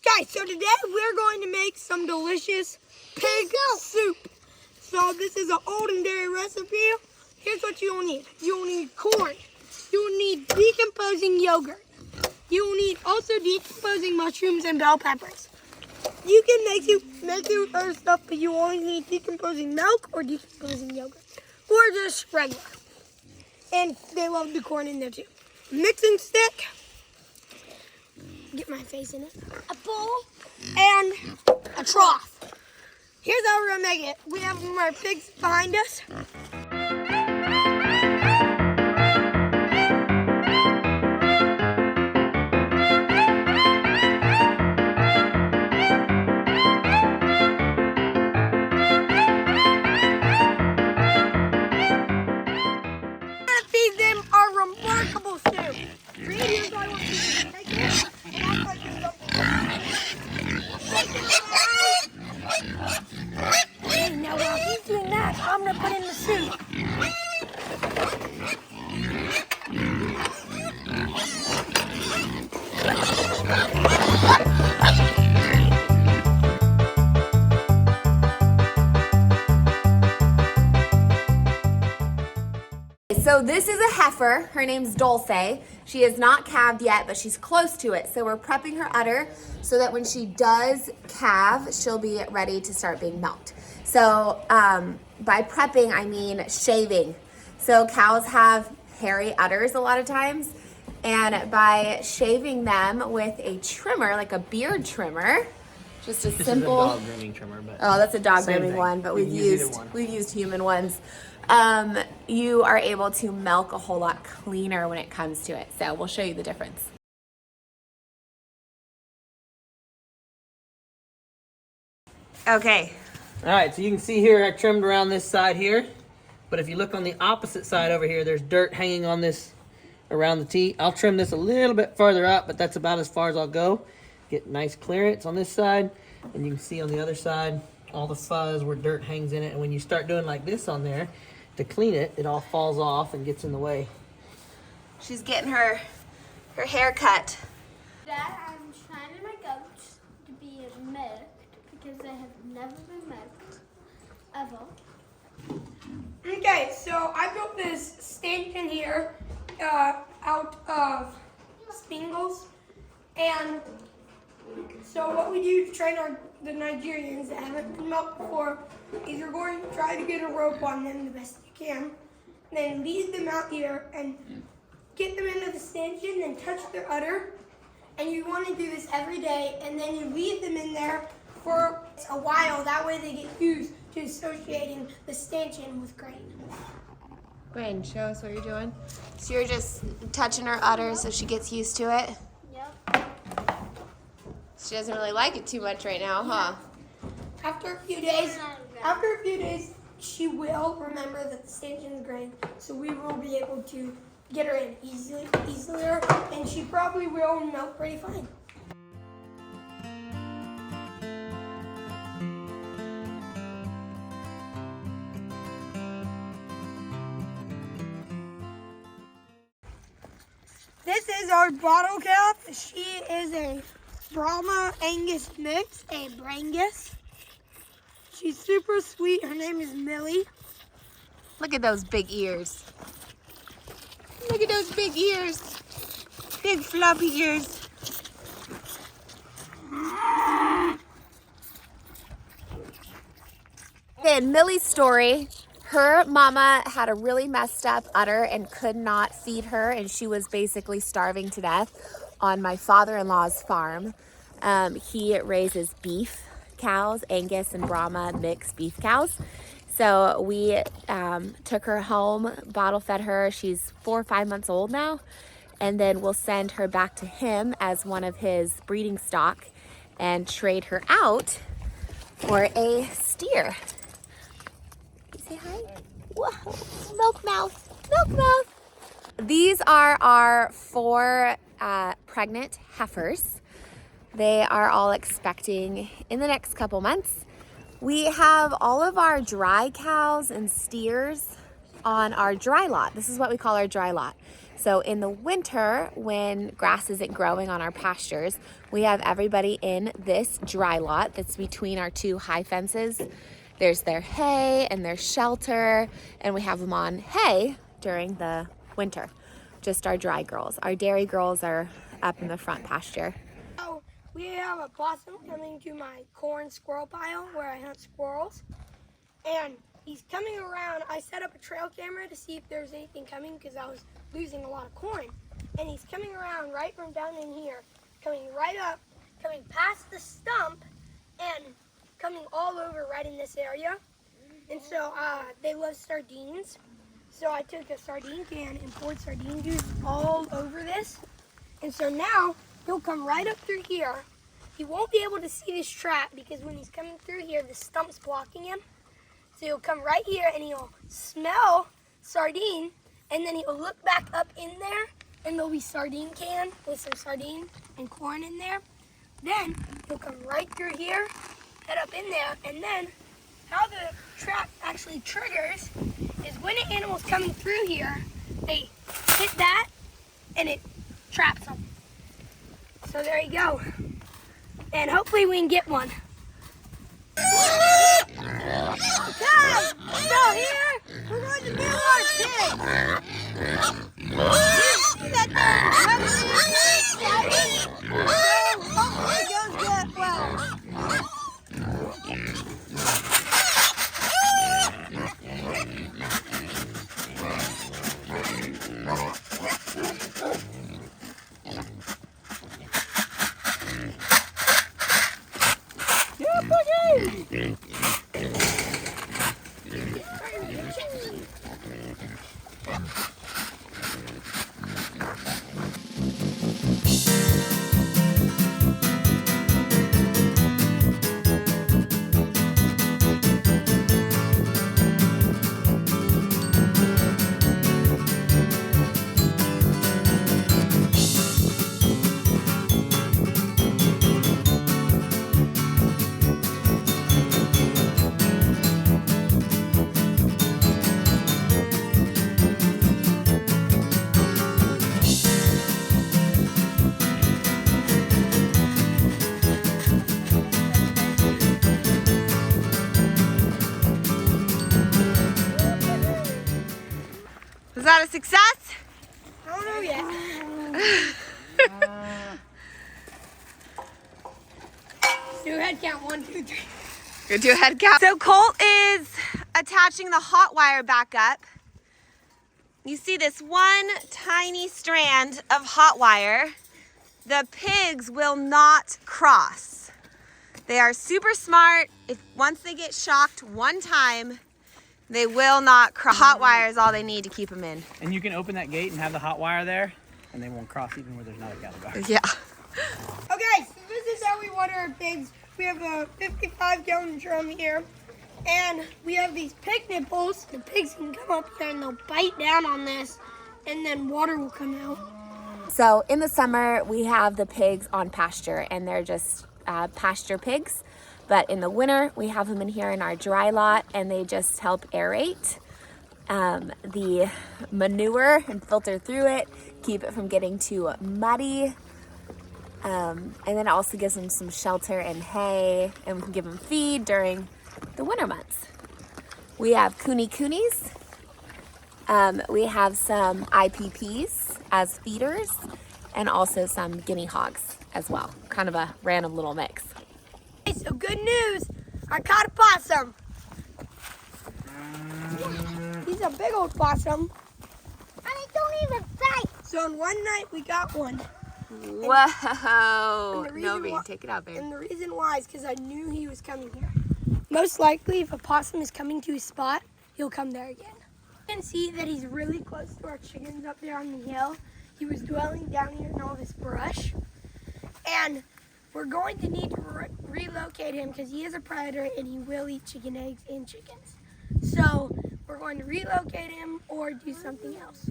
Guys, so today we're going to make some delicious pig soup. So this is an olden dairy recipe. Here's what you'll need. You'll need corn. You'll need decomposing yogurt. You'll need also decomposing mushrooms and bell peppers. You can make your other stuff, but you only need decomposing milk or decomposing yogurt. Or just regular. And they love the corn in there too. Mixing stick. Get my face in it. A bowl. And a trough. Here's how we're gonna make it. We have our pigs behind us. Feed them our remarkable soup. Here's what I want you to take it. Hey, now while he's doing that, I'm gonna put in the soup. So this is a heifer. Her name's Dulce. She is not calved yet, but she's close to it. So we're prepping her udder so that when she does calve, she'll be ready to start being milked. So by prepping, I mean shaving. So cows have hairy udders a lot of times. And by shaving them with a trimmer, like a beard trimmer, just a This simple. is a dog grooming trimmer, but Oh, that's a dog same grooming thing. one, but We we've can use either used one. we've used human ones. You are able to milk a whole lot cleaner when it comes to it. So we'll show you the difference. Okay. All right, so you can see here I trimmed around this side here, but if you look on the opposite side over here, there's dirt hanging on this around the teat. I'll trim this a little bit further up, but that's about as far as I'll go. Get nice clearance on this side, and you can see on the other side all the fuzz where dirt hangs in it, and when you start doing like this on there to clean it, it all falls off and gets in the way. She's getting her hair cut. Dad, I'm trying my goats to be milked because they have never been milked ever. Okay, so I built this stanchion here out of spingles. And so what we do to train the Nigerians that haven't been milked before is you're going to try to get a rope on them the best you can. Then lead them out here and get them into the stanchion and touch their udder. And you want to do this every day, and then you leave them in there for a while. That way they get used to associating the stanchion with grain. Grain, show us what you're doing. So you're just touching her udder so she gets used to it. Yep. She doesn't really like it too much right now, huh? After a few days, she will remember that the stanchion is grain, so we will be able to get her in easier, and she probably will milk pretty fine. This is our bottle calf. She is a Brahma Angus mix, a Brangus. She's super sweet. Her name is Millie. Look at those big ears. Look at those big ears. Big floppy ears. Okay, in Millie's story, her mama had a really messed up udder and could not feed her, and she was basically starving to death on my father-in-law's farm. He raises beef cows, Angus and Brahma mixed beef cows. So we took her home, bottle fed her. She's 4 or 5 months old now. And then we'll send her back to him as one of his breeding stock and trade her out for a steer. You say hi? Whoa, milk mouth, milk mouth. These are our 4 pregnant heifers. They are all expecting in the next couple months. We have all of our dry cows and steers on our dry lot. This is what we call our dry lot. So in the winter, when grass isn't growing on our pastures, we have everybody in this dry lot that's between our two high fences. There's their hay and their shelter, and we have them on hay during the winter. Just our dry girls. Our dairy girls are up in the front pasture. So we have a possum coming to my corn squirrel pile where I hunt squirrels. And he's coming around. I set up a trail camera to see if there's anything coming because I was losing a lot of corn. And he's coming around right from down in here, coming right up, coming past the stump, and coming all over right in this area. And so they love sardines. So I took a sardine can and poured sardine juice all over this. And so now he'll come right up through here. He won't be able to see this trap because when he's coming through here, the stump's blocking him. So he'll come right here and he'll smell sardine, and then he'll look back up in there and there'll be sardine can with some sardine and corn in there. Then he'll come right through here, head up in there, and then how the trap actually triggers is when an animal's coming through here, they hit that and it traps them. So there you go. And hopefully we can get one. Okay, so here we're going to do our pig. See that hopefully it goes good well. Was that a success? I don't know yet. Do a head count, 1, 2, 3. Go do a head count. So Colt is attaching the hot wire back up. You see this one tiny strand of hot wire. The pigs will not cross. They are super smart. Once they get shocked one time, they will not cross. Hot wire is all they need to keep them in. And you can open that gate and have the hot wire there, and they won't cross even where there's not a cattle guard. Yeah. Okay, so this is how we water our pigs. We have a 55-gallon drum here, and we have these pig nipples. The pigs can come up here and they'll bite down on this, and then water will come out. So in the summer, we have the pigs on pasture, and they're just pasture pigs. But in the winter, we have them in here in our dry lot, and they just help aerate the manure and filter through it, keep it from getting too muddy. And then it also gives them some shelter and hay, and we can give them feed during the winter months. We have coonies. We have some IPPs as feeders, and also some guinea hogs as well. Kind of a random little mix. Okay, so good news, I caught a possum. He's a big old possum. And he don't even bite. So in one night we got one. Whoa! Nobody, take it out, babe. And the reason why is because I knew he was coming here. Most likely, if a possum is coming to his spot, he'll come there again. You can see that he's really close to our chickens up there on the hill. He was dwelling down here in all this brush. And we're going to need to relocate him because he is a predator and he will eat chicken eggs and chickens. So we're going to relocate him or do something else.